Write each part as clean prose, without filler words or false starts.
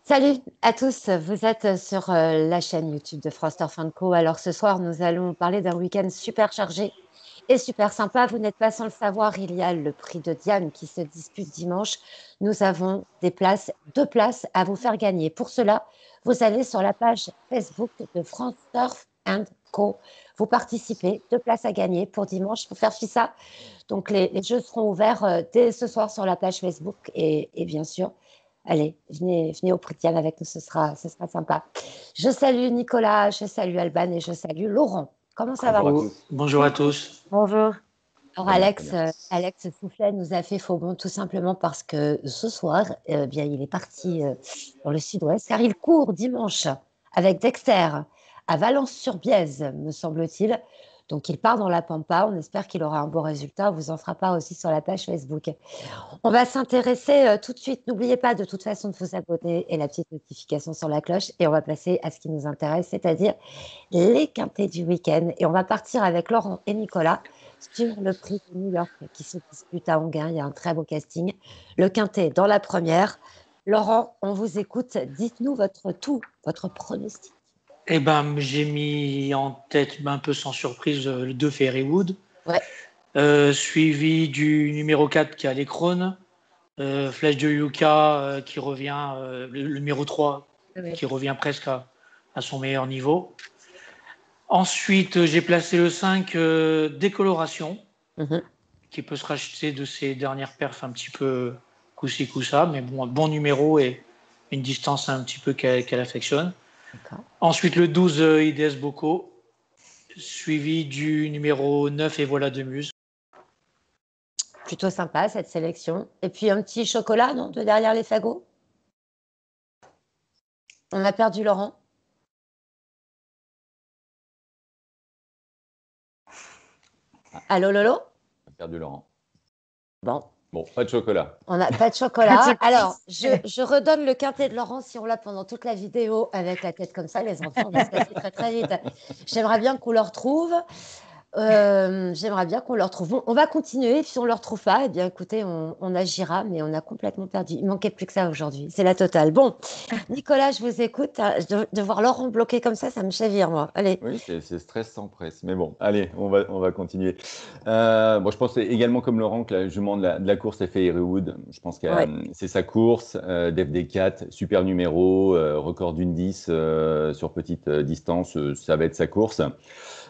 Salut à tous, vous êtes sur la chaîne YouTube de France Turf Co. Alors ce soir, nous allons parler d'un week-end super chargé et super sympa. Vous n'êtes pas sans le savoir, il y a le prix de Diane qui se dispute dimanche. Nous avons deux places à vous faire gagner. Pour cela, vous allez sur la page Facebook de France Turf Co. Vous participez, deux places à gagner pour dimanche. Pour faire ça, donc les jeux seront ouverts dès ce soir sur la page Facebook et bien sûr, allez, venez au prix de Diane avec nous, ce sera sympa. Je salue Nicolas, je salue Alban et je salue Laurent. Comment ça va? Bonjour à tous. Bonjour à tous. Bonjour. Alors Très bien, très bien. Alex Soufflet nous a fait faux bon tout simplement parce que ce soir, bien, il est parti dans le sud-ouest car il court dimanche avec Dexter à Valence-sur-Bièze, me semble-t-il. Donc il part dans la Pampa. On espère qu'il aura un beau résultat. On vous en fera part aussi sur la page Facebook. On va s'intéresser tout de suite. N'oubliez pas de toute façon de vous abonner et la petite notification sur la cloche. Et on va passer à ce qui nous intéresse, c'est-à-dire les quintés du week-end. Et on va partir avec Laurent et Nicolas sur le prix de New York qui se dispute à Anguin. Il y a un très beau casting. Le quintet dans la première. Laurent, on vous écoute. Dites-nous votre pronostic. Eh ben, j'ai mis en tête, un peu sans surprise, le 2 Fairywood, Ouais. suivi du numéro 4 qui a les Crônes, Flèche de Yuka qui revient, le numéro 3 Ouais. qui revient presque à son meilleur niveau. Ensuite, j'ai placé le 5 Décoloration, Mhm. qui peut se racheter de ses dernières perfs un petit peu coup-ci coup-ça, mais bon, un bon numéro et une distance un petit peu qu'elle affectionne. D'accord. Ensuite, le 12, IDS Boko, suivi du numéro 9, Et voilà deux muses. Plutôt sympa cette sélection. Et puis un petit chocolat, non, de derrière les fagots. On a perdu Laurent. Allô, Lolo? On a perdu Laurent. Bon, Bon, pas de chocolat. on n'a pas de chocolat. Alors, je redonne le quintet de Laurent si on l'a pendant toute la vidéo avec la tête comme ça. Les enfants vont se casser très très vite. J'aimerais bien qu'on le retrouve. J'aimerais bien qu'on le retrouve. Bon, on va continuer. Et si on ne le retrouve pas, eh bien, écoutez, on agira, mais on a complètement perdu. Il manquait plus que ça aujourd'hui. C'est la totale. Bon, Nicolas, je vous écoute. De voir Laurent bloqué comme ça me chavire, moi. Allez. Oui, c'est stress sans presse. Mais bon, allez, on va continuer. Bon, je pense également comme Laurent que la jument de la course est Fairywood. Je pense que Ouais. c'est sa course. d'FD4, super numéro, record d'une 10 sur petite distance. Ça va être sa course.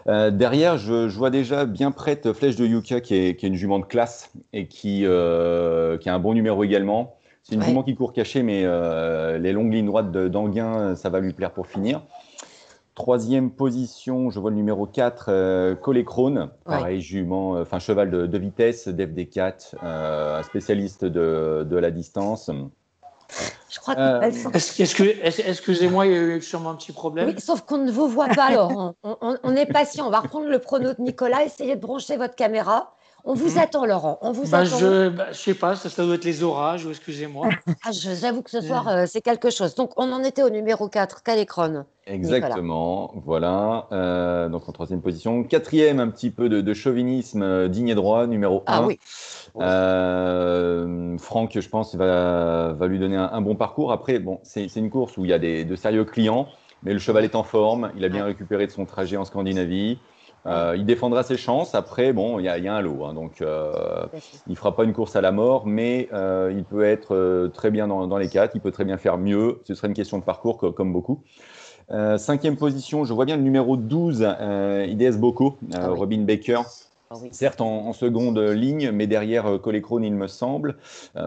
Derrière, je vois déjà bien prête Flèche de Yuka, qui est une jument de classe et qui a un bon numéro également. C'est une Ouais. jument qui court cachée, mais les longues lignes droites d'Anguin, ça va lui plaire pour finir. Troisième position, je vois le numéro 4, Colécrone. Ouais. Pareil, jument, cheval de vitesse, d'FD4, un spécialiste de la distance. Je crois qu'on Euh, a le sens. Excusez-moi, il y a eu sûrement un petit Oui, problème. sauf qu'on ne vous voit pas, Laurent. On est patient. On va reprendre le prono de Nicolas. Essayez de brancher votre caméra. On vous Mhm. attend, Laurent. On vous Bah, attend. je sais pas, ça doit être les orages, ou excusez-moi. Ah, j'avoue que ce soir, Euh, c'est quelque chose. Donc, on en était au numéro 4, Calécrone, Nicolas. Exactement, voilà. Donc en troisième position. Quatrième, un petit peu de chauvinisme digne et droit, numéro Ah 1. oui. Oui. Franck, je pense, va lui donner un bon parcours. Après, bon, c'est une course où il y a de sérieux clients, mais le cheval Ouais. est en forme. Il a bien Ouais. récupéré de son trajet en Scandinavie. Ouais. Il défendra ses chances. Après, bon, il y a un lot, hein, donc Tout à fait. il fera pas une course à la mort, mais il peut être très bien dans les quatre. Il peut très bien faire mieux. Ce serait une question de parcours, comme beaucoup. Cinquième position, je vois bien le numéro 12, IDS Boko, Ah oui. Robin Baker. Ah oui. Certes en seconde ligne, mais derrière Colécrone, il me semble.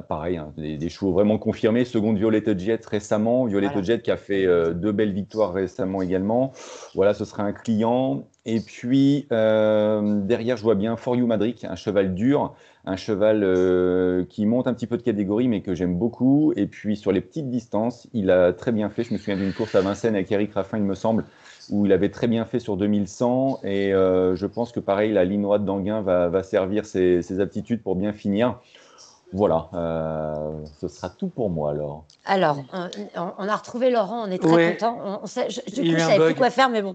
Pareil, hein, des chevaux vraiment confirmés. Seconde Violette Jet récemment. Violette Voilà. Jet qui a fait deux belles victoires récemment également. Voilà, ce sera un client. Et puis derrière, je vois bien For You Madrid, un cheval dur, un cheval qui monte un petit peu de catégorie, mais que j'aime beaucoup. Et puis sur les petites distances, il a très bien fait. Je me souviens d'une course à Vincennes avec Eric Raffin, il me semble, où il avait très bien fait sur 2100. Et je pense que pareil, la ligne droite d'Anguin va servir ses aptitudes pour bien finir. Voilà, ce sera tout pour moi alors. Alors, on a retrouvé Laurent. On est très ouais, content. Du il y coup, a je eu un savais plus bug. quoi faire, mais bon.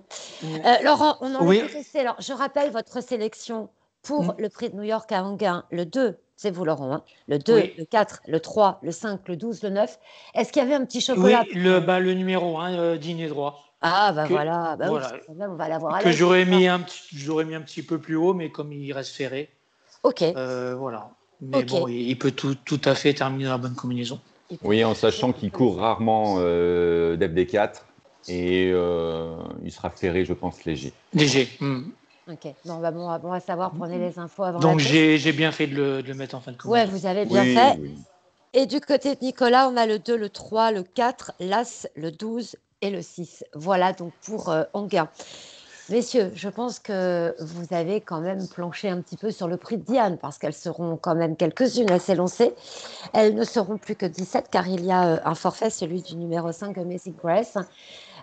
Laurent, on aurait Oui, pu rester. Alors, je rappelle votre sélection pour le prix de New York à Enghien, le 2, c'est vous Laurent, hein, le 2, le 4, le 3, le 5, le 12, le 9, est-ce qu'il y avait un petit chocolat? Oui, le numéro 1, dîner droit. Ah, bah Que, voilà, bah oui, voilà. on va l'avoir à Que l'aise. j'aurais mis un petit peu plus haut, mais comme il reste ferré, Ok, voilà. Mais ok. bon, il peut tout à fait terminer dans la bonne combinaison. Oui, en sachant qu'il court rarement d'FD4 et il sera ferré, je pense, léger. Léger. Ok, bon, bah bon, on va savoir, prenez les infos avant la Donc course. j'ai bien fait de le mettre en fin de Ouais, combinaison. vous avez bien Oui, fait. oui. Et du côté de Nicolas, on a le 2, le 3, le 4, l'As, le 12 et le 6. Voilà donc pour Enghien. Messieurs, je pense que vous avez quand même planché un petit peu sur le prix de Diane parce qu'elles seront quand même quelques-unes à s'élancer. Elles ne seront plus que 17 car il y a un forfait, celui du numéro 5, Amazing Grace.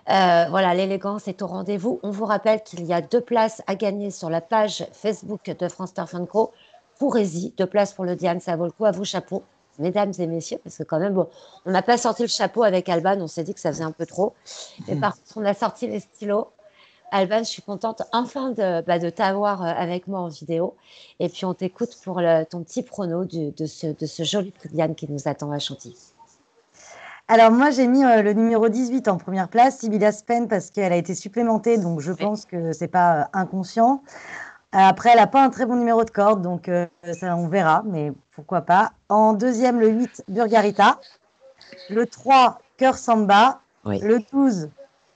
Voilà, l'élégance est au rendez-vous. On vous rappelle qu'il y a 2 places à gagner sur la page Facebook de France Turf & Co. Courez-y, 2 places pour le Diane, ça vaut le coup. À vous, chapeau, mesdames et messieurs, parce que quand même, bon, on n'a pas sorti le chapeau avec Alban, on s'est dit que ça faisait un peu trop. Mais par contre, on a sorti les stylos. Alban, je suis contente enfin de t'avoir avec moi en vidéo. Et puis, on t'écoute pour ton petit prono de ce joli prix de Diane qui nous attend à Chantilly. Alors moi, j'ai mis le numéro 18 en première place, Sibylla Spen, parce qu'elle a été supplémentée, donc je pense que c'est pas inconscient. Après, elle n'a pas un très bon numéro de corde, donc ça, on verra, mais pourquoi pas. En deuxième, le 8, Burgarita. Le 3, Cœur Samba. Oui. Le 12,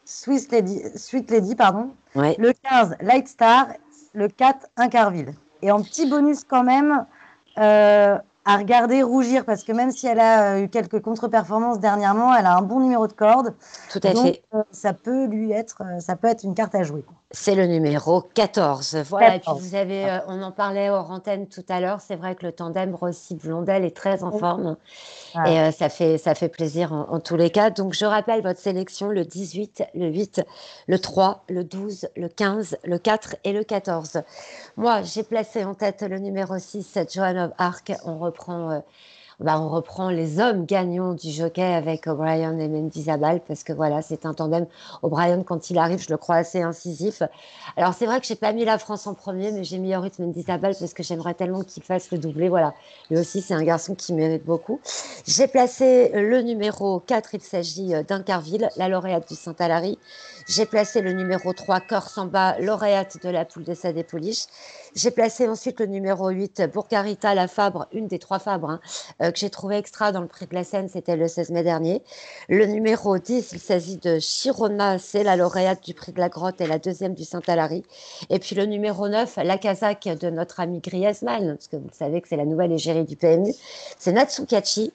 Sweet Lady, pardon. Oui. Le 15, Light Star. Le 4, Incarville. Et en petit bonus quand même, à regarder Rougir, parce que même si elle a eu quelques contre-performances dernièrement, elle a un bon numéro de corde. Tout à donc, fait. ça peut être une carte à jouer. C'est le numéro 14. Voilà, 14. et puis vous avez, on en parlait hors antenne tout à l'heure, c'est vrai que le tandem Rossi-Blondel est très en forme. Et ça fait plaisir en tous les cas. Donc, je rappelle votre sélection, le 18, le 8, le 3, le 12, le 15, le 4 et le 14. Moi, j'ai placé en tête le numéro 6, Joan of Arc. On reprend les hommes gagnants du jockey avec O'Brien et Mendizabal parce que voilà, c'est un tandem. O'Brien, quand il arrive, je le crois assez incisif. Alors, c'est vrai que j'ai pas mis la France en premier, mais j'ai mis Horit Mendizabal parce que j'aimerais tellement qu'il fasse le doublé. Voilà, lui aussi, c'est un garçon qui mérite beaucoup. J'ai placé le numéro 4, il s'agit d'Incarville, la lauréate du Saint-Alary. J'ai placé le numéro 3, Cœur Samba, lauréate de la poule de Sade Pouliche. J'ai placé ensuite le numéro 8, Burgarita, la Fabre, une des 3 Fabres, que j'ai trouvé extra dans le prix de la Seine, c'était le 16 mai dernier. Le numéro 10, il s'agit de Chirona, c'est la lauréate du prix de la Grotte et la deuxième du Saint-Alary. Et puis le numéro 9, la Kazakh de notre ami Griezmann, parce que vous savez que c'est la nouvelle égérie du PMU, c'est Natsukachi.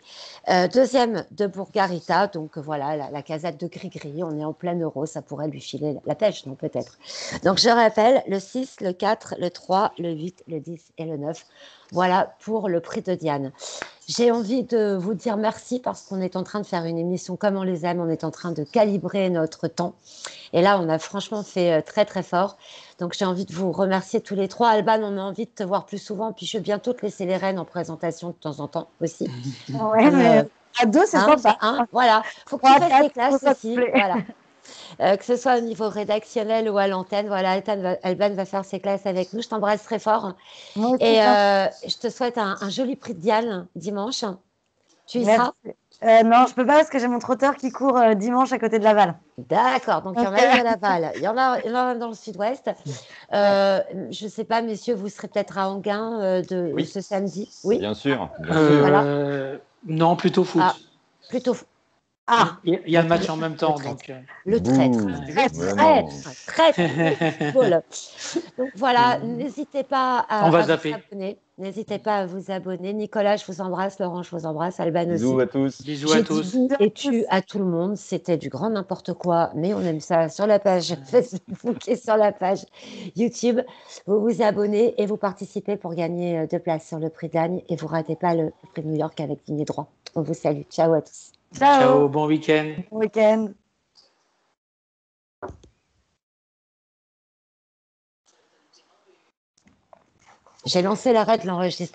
Deuxième de Burgarita, donc voilà, la Kazakh de Gris-Gris, on est en plein euro, ça pourrait lui filer la pêche, non peut-être. Donc je rappelle, le 6, le 4, le 3, le 8, le 10 et le 9. Voilà pour le prix de Diane. J'ai envie de vous dire merci parce qu'on est en train de faire une émission comme on les aime, on est en train de calibrer notre temps. Et là, on a franchement fait très très fort. Donc j'ai envie de vous remercier tous les 3. Alban, on a envie de te voir plus souvent. Puis je veux bientôt te laisser les rênes en présentation de temps en temps aussi. Ouais, mais à 2, c'est sympa. Voilà, faut que tu fasses tes classes aussi. Voilà. Que ce soit au niveau rédactionnel ou à l'antenne, voilà, Alban va faire ses classes avec nous. Je t'embrasse très fort. Moi aussi, Et je te souhaite un joli prix de Diane dimanche. Tu y seras? Non, je peux pas parce que j'ai mon trotteur qui court dimanche à côté de Laval. D'accord, donc il y en a une à Laval, il y en a un dans le sud-ouest. Je ne sais pas, messieurs, vous serez peut-être à Enghien ce samedi? Oui, bien sûr. Voilà. Non, plutôt foot. Plutôt. Il y a le match en même temps. Donc... Le traître. Traître. Donc voilà, n'hésitez pas à vous abonner. N'hésitez pas à vous abonner. Nicolas, je vous embrasse. Laurent, je vous embrasse. Alban aussi. Bisous à tous. Bisous à tous. Et tu à tout le monde. C'était du grand n'importe quoi, mais on aime ça sur la page Facebook et sur la page YouTube. Vous vous abonnez et vous participez pour gagner 2 places sur le prix d'Agne. Et vous ratez pas le prix de New York avec dîner droit. On vous salue. Ciao à tous. Ciao, bon week-end. Bon week-end. J'ai lancé l'arrêt de l'enregistrement.